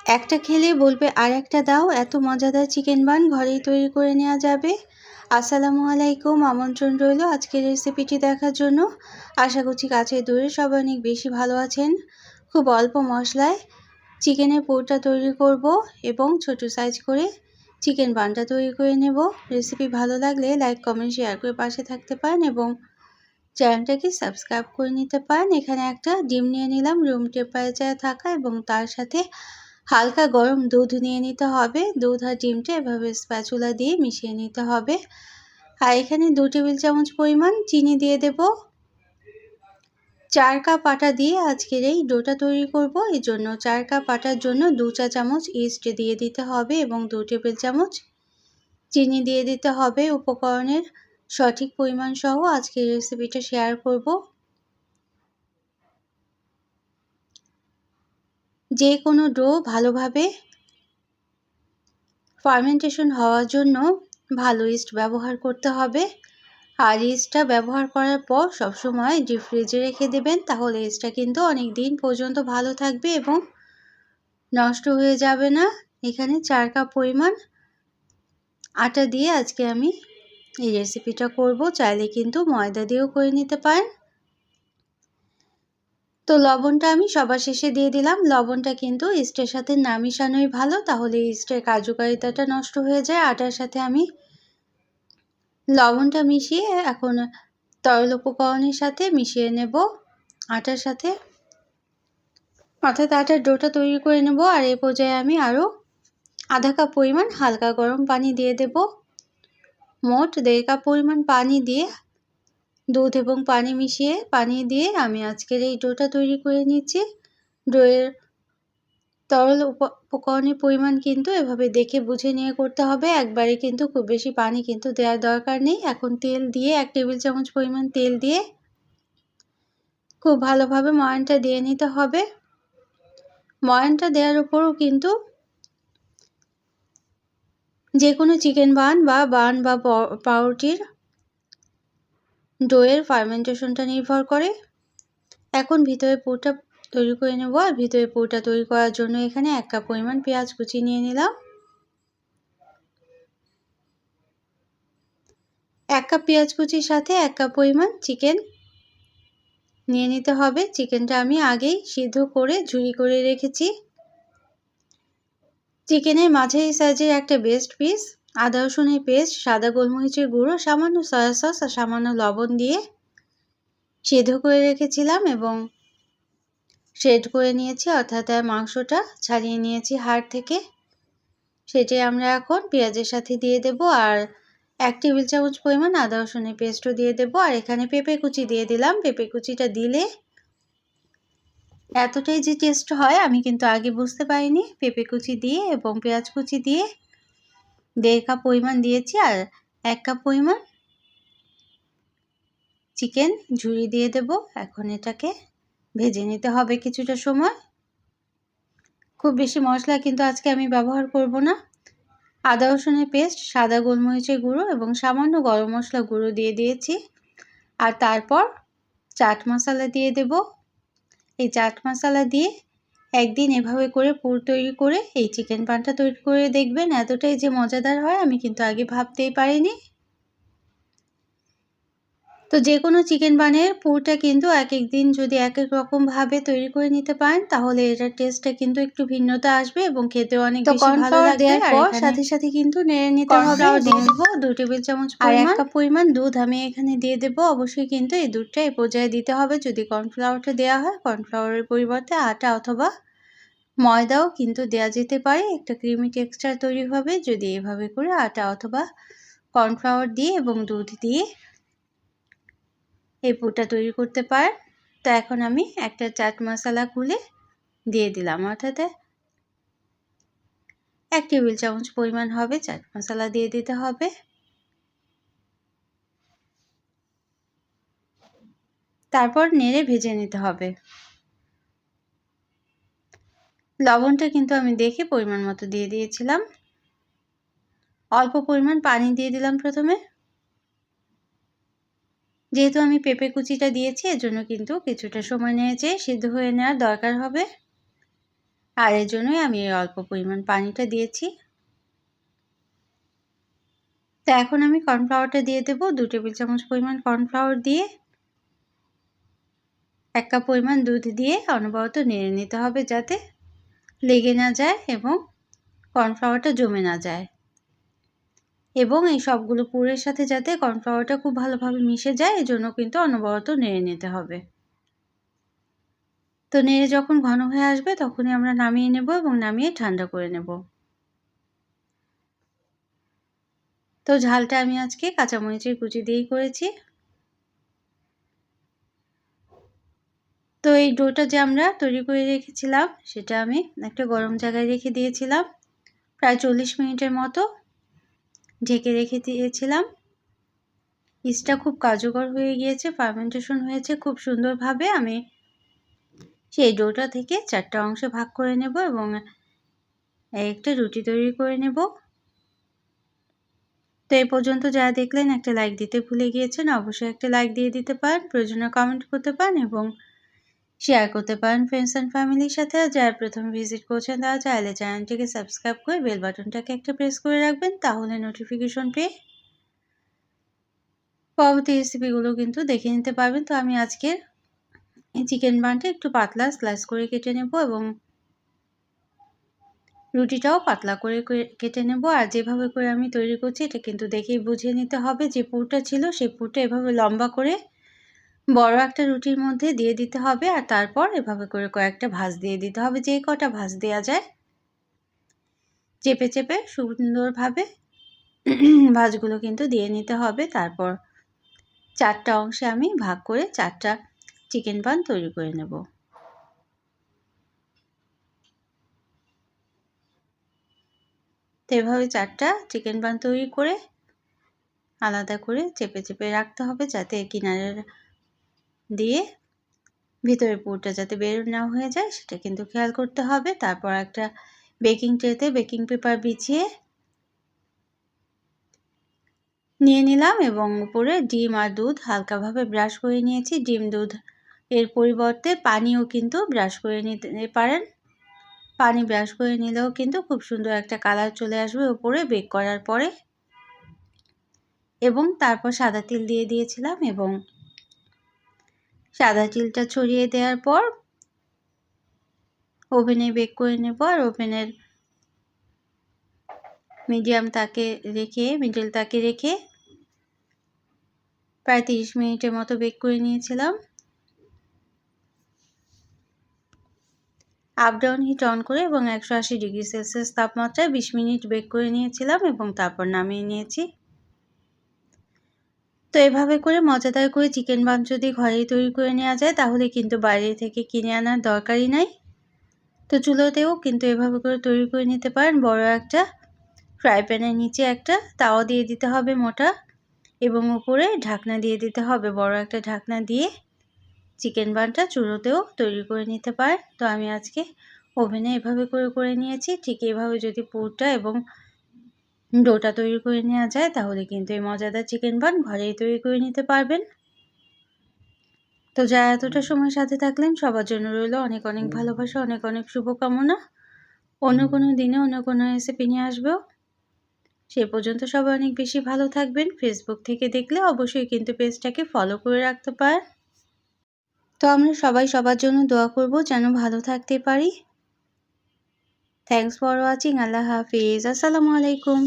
একটা খেলে বলবে আর একটা দাও। এত মজাদার চিকেন বান ঘরেই তৈরি করে নেওয়া যাবে। আসসালামু আলাইকুম, আমন্ত্রণ রইল আজকের রেসিপিটি দেখার জন্য। আশা করছি কাছে দূরে সবাই অনেক বেশি ভালো আছেন। খুব অল্প মশলায় চিকেনের পুরটা তৈরি করব এবং ছোট সাইজ করে চিকেন বানটা তৈরি করে নেব। রেসিপি ভালো লাগলে লাইক কমেন্ট শেয়ার করে পাশে থাকতে পারেন এবং চ্যানেলটাকে সাবস্ক্রাইব করে নিতে পারেন। এখানে একটা ডিম নিয়ে নিলাম রুম টেম্পারেচারে থাকা, এবং তার সাথে হালকা গরম দুধ নিয়ে নিতে হবে। দুধ আর ডিমটা এভাবে স্প্যাচুলা দিয়ে মিশিয়ে নিতে হবে। আর এখানে 2 টেবিল চামচ পরিমাণ চিনি দিয়ে দেব। 4 কাপ আটা দিয়ে আজকের এই ডোটা তৈরি করব, এই জন্য 4 কাপ আটার জন্য 2 চা চামচ ইস্ট দিয়ে দিতে হবে এবং 2 টেবিল চামচ চিনি দিয়ে দিতে হবে। উপকরণের সঠিক পরিমাণ সহ আজকের রেসিপিটা শেয়ার করব। যে কোনো ডো ভালোভাবে ফার্মেন্টেশন হওয়ার জন্য ভালো ইস্ট ব্যবহার করতে হবে। আর ইস্টটা ব্যবহার করার পর সবসময় ডিপ ফ্রিজে রেখে দেবেন, তাহলে ইস্টটা কিন্তু অনেক দিন পর্যন্ত ভালো থাকবে এবং নষ্ট হয়ে যাবে না। এখানে 4 কাপ পরিমাণ আটা দিয়ে আজকে আমি এই রেসিপিটা করব। চাইলে কিন্তু ময়দা দিয়েও করে নিতে পারেন। তো লবণটা আমি সবার শেষে দিয়ে দিলাম। লবণটা কিন্তু ইস্টের সাথে না মিশানোই ভালো, তাহলে ইস্টের কার্যকারিতাটা নষ্ট হয়ে যায়। আটার সাথে আমি লবণটা মিশিয়ে এখন তরল উপকরণের সাথে মিশিয়ে নেব আটার সাথে, অর্থাৎ আটার ডোটা তৈরি করে নেব। আর এই পর্যায়ে আমি আরও আধা কাপ পরিমাণ হালকা গরম পানি দিয়ে দেব। মোট 1.5 কাপ পরিমাণ পানি দিয়ে দুধ এবং পানি দিয়ে আমি আজকের এই ডোটা তৈরি করে নিচ্ছি। ডোয়ের তরল উপকরণের পরিমাণ কিন্তু এভাবে দেখে বুঝে নিয়ে করতে হবে। একবারে কিন্তু খুব বেশি পানি কিন্তু দেওয়ার দরকার নেই। এখন তেল দিয়ে 1 টেবিল চামচ পরিমাণ তেল দিয়ে খুব ভালোভাবে ময়ানটা দিয়ে নিতে হবে। ময়ানটা দেওয়ার উপরও কিন্তু যে কোনো চিকেন বান বা পাউরুটির ডোয়ের ফার্মেন্টেশনটা নির্ভর করে। এখন ভিতরে পুরটা তৈরি করে নেব। আর ভিতরে পুরটা তৈরি করার জন্য এখানে 1 কাপ পরিমাণ পেঁয়াজ কুচি নিয়ে নিলাম। 1 কাপ পেঁয়াজ কুচির সাথে 1 কাপ পরিমাণ চিকেন নিয়ে নিতে হবে। চিকেনটা আমি আগেই সিদ্ধ করে ঝুরি করে রেখেছি। চিকেনের মাঝারি সাইজের একটা বেস্ট পিস আদা রসুনের পেস্ট, সাদা গোলমরিচের গুঁড়ো, সামান্য সয়া সস আর সামান্য লবণ দিয়ে সিদ্ধ করে রেখেছিলাম এবং সেট করে নিয়েছি, অর্থাৎ মাংসটা ছাড়িয়ে নিয়েছি হাড় থেকে। সেটি আমরা এখন পেঁয়াজের সাথে দিয়ে দেব। আর 1 টেবিল চামচ পরিমাণ আদা রসুনের পেস্টও দিয়ে দেব। আর এখানে পেঁপে কুচি দিয়ে দিলাম। পেঁপে কুচিটা দিলে এতটাই যে টেস্ট হয় আমি কিন্তু আগে বুঝতে পারিনি। পেঁপে কুচি দিয়ে এবং পেঁয়াজ কুচি দিয়ে 1.5 কাপ পরিমাণ দিয়েছি। আর 1 কাপ পরিমাণ চিকেন ঝুরি দিয়ে দেব। এখন এটাকে ভেজে নিতে হবে কিছুটা সময়। খুব বেশি মশলা কিন্তু আজকে আমি ব্যবহার করব না। আদা রসুনের পেস্ট, সাদা গোলমরিচের গুঁড়ো এবং সামান্য গরম মশলা গুঁড়ো দিয়ে দিয়েছি। আর তারপর চাট মশলা দিয়ে দেব। এই চাট মশলা দিয়ে একদিন এভাবে করে পুর তৈরি করে এই চিকেন পানটা তৈরি করে দেখবেন, এতটাই যে মজাদার হয় আমি কিন্তু আগে ভাবতেই পারিনি। তো যে কোনো চিকেন বানের পুরটা কিন্তু এক এক দিন যদি এক এক রকমভাবে তৈরি করে নিতে পারেন, তাহলে এটার টেস্টটা কিন্তু একটু ভিন্নতা আসবে এবং খেতেও অনেক বেশি ভালো লাগবে। আর পর সাথে সাথে কিন্তু নেড়ে নিতে হবে। দিয়ে দেব 2 টেবিল চামচ পরিমাণ, আর 1 কাপ পরিমাণ দুধ আমি এখানে দিয়ে দেব। অবশ্যই কিন্তু এই দুধটা এই পর্যায়ে দিতে হবে। যদি কর্নফ্লাওয়ারটা দেওয়া হয়, কর্নফ্লাওয়ারের পরিবর্তে আটা অথবা ময়দাও কিন্তু দেওয়া যেতে পারে, একটা ক্রিমি টেক্সচার তৈরি হবে যদি এভাবে করে আটা অথবা কর্নফ্লাওয়ার দিয়ে এবং দুধ দিয়ে এই পুরটা তৈরি করতে পারেন। তো এখন আমি একটা চাট মশলা খুলে দিয়ে দিলাম, অর্থাৎ 1 টেবিল চামচ পরিমাণ হবে চাট মশলা দিয়ে দিতে হবে। তারপর নেড়ে ভেজে নিতে হবে। লবণটা কিন্তু আমি দেখে পরিমাণ মতো দিয়ে দিয়েছিলাম। অল্প পরিমাণ পানি দিয়ে দিলাম প্রথমে, যেহেতু আমি পেঁপে কুচিটা দিয়েছি এজন্য কিন্তু কিছুটা সময় নিয়েছে সিদ্ধ হয়ে নেওয়ার দরকার হবে। আর এর জন্যই আমি এই অল্প পরিমাণ পানিটা দিয়েছি। তো এখন আমি কর্নফ্লাওয়ারটা দিয়ে দেবো। 2 টেবিল চামচ পরিমাণ কর্নফ্লাওয়ার দিয়ে 1 কাপ পরিমাণ দুধ দিয়ে অনবরত নেড়ে নিতে হবে যাতে লেগে না যায় এবং কর্নফ্লাওয়ারটা জমে না যায়, এবং এই সবগুলো পুরের সাথে যাতে কর্নফ্লাওয়ারটা খুব ভালোভাবে মিশে যায় এজন্য কিন্তু অনবরত নেড়ে নিতে হবে। তো নেড়ে যখন ঘন হয়ে আসবে তখনই আমরা নামিয়ে নেব এবং নামিয়ে ঠান্ডা করে নেব। তো ঝালটা আমি আজকে কাঁচামরিচের কুচি দিয়েই করেছি। তো এই ডোটা যে আমরা তৈরি করে রেখেছিলাম সেটা আমি একটা গরম জায়গায় রেখে দিয়েছিলাম। প্রায় 40 মিনিটের মতো ঢেকে রেখে দিয়েছিলাম। ইস্টটা খুব কার্যকর হয়ে গিয়েছে, ফার্মেন্টেশন হয়েছে খুব সুন্দরভাবে। আমি সেই ডোটা থেকে 4টা অংশে ভাগ করে নেব এবং একটা রুটি তৈরি করে নেব। তো এই পর্যন্ত যারা দেখলেন একটা লাইক দিতে ভুলে গিয়েছেন, অবশ্যই একটা লাইক দিয়ে দিতে পারেন, প্রয়োজনে কমেন্ট করতে পারেন এবং শেয়ার করতে পারেন ফ্রেন্ডস অ্যান্ড ফ্যামিলির সাথে। আর যারা প্রথম ভিজিট করছেন তারা চাইলে চ্যানেলটিকে সাবস্ক্রাইব করে বেল বাটনটাকে একটা প্রেস করে রাখবেন, তাহলে নোটিফিকেশন পেয়ে পরবর্তী রেসিপিগুলো কিন্তু দেখে নিতে পারবেন। তো আমি আজকের এই চিকেন বানটা একটু পাতলা স্লাইস করে কেটে নেব এবং রুটিটাও পাতলা করে কেটে নেব। আর যেভাবে করে আমি তৈরি করছি এটা কিন্তু দেখেই বুঝিয়ে নিতে হবে, যে পুরটা ছিল সেই পুরটা এভাবে লম্বা করে বড় একটা রুটির মধ্যে দিয়ে দিতে হবে, আর তারপর এভাবে করে কয়েকটা ভাঁজ দিয়ে দিতে হবে। যে কটা ভাঁজ দেওয়া যায় চেপে চেপে সুন্দরভাবে ভাঁজগুলো কিন্তু দিয়ে নিতে হবে। তারপর 4টা অংশে আমি ভাগ করে 4টা চিকেন বান তৈরি করে নেব। তো এভাবে 4টা চিকেন বান তৈরি করে আলাদা করে চেপে চেপে রাখতে হবে যাতে কিনারের দিয়ে ভিতরের পুরটা যাতে বের না হয়ে যায় সেটা কিন্তু খেয়াল করতে হবে। তারপর একটা বেকিং ট্রেতে বেকিং পেপার বিছিয়ে নিয়ে নিলাম এবং উপরে ডিম আর দুধ হালকাভাবে ব্রাশ করে নিয়েছি। ডিম দুধ এর পরিবর্তে পানিও কিন্তু ব্রাশ করে নিতে পারেন। পানি ব্রাশ করে নিলেও কিন্তু খুব সুন্দর একটা কালার চলে আসবে উপরে বেক করার পরে। এবং তারপর সাদা তিল দিয়ে দিয়েছিলাম এবং সাদা তিলটা ছড়িয়ে দেওয়ার পর ওভেনে বেক করে নেব। আর ওভেনের মিডিল তাকে রেখে প্রায় 30 মিনিটের মতো বেক করে নিয়েছিলাম। আপ ডাউন হিট অন করে এবং 180 ডিগ্রি সেলসিয়াস তাপমাত্রায় 20 মিনিট বেক করে নিয়েছিলাম এবং তারপর নামিয়ে নিয়েছি। তো এভাবে করে মজাদার করে চিকেন বান যদি ঘরেই তৈরি করে নেওয়া যায় তাহলে কিন্তু বাইরে থেকে কিনে আনার দরকারই নাই। তো চুলোতেও কিন্তু এভাবে করে তৈরি করে নিতে পারেন। বড় একটা ফ্রাই প্যানের নিচে একটা তাওয়া দিয়ে দিতে হবে মোটা, এবং উপরে ঢাকনা দিয়ে দিতে হবে। বড় একটা ঢাকনা দিয়ে চিকেন বানটা চুলোতেও তৈরি করে নিতে পারেন। তো আমি আজকে ওভেনে এভাবে করে নিয়েছি। ঠিক এভাবে যদি পুরটা এবং ডোটা তৈরি করে নেওয়া যায় তাহলে কিন্তু এই মজাদার চিকেন বান ঘরেই তৈরি করে নিতে পারবেন। তো যারা এতটা সময় সাথে থাকলেন সবার জন্য রইল অনেক অনেক ভালোবাসা, অনেক অনেক শুভকামনা। অন্য কোনো দিনে অন্য কোনো রেসিপি নিয়ে আসবো। সেই পর্যন্ত সবাই অনেক বেশি ভালো থাকবেন। ফেসবুক থেকে দেখলে অবশ্যই কিন্তু পেজটাকে ফলো করে রাখতে পারেন। তো আমরা সবাই সবার জন্য দোয়া করব যেন ভালো থাকতে পারি। Thanks for watching. আল্লাহ হাফিজ। আসসালামু আলাইকুম।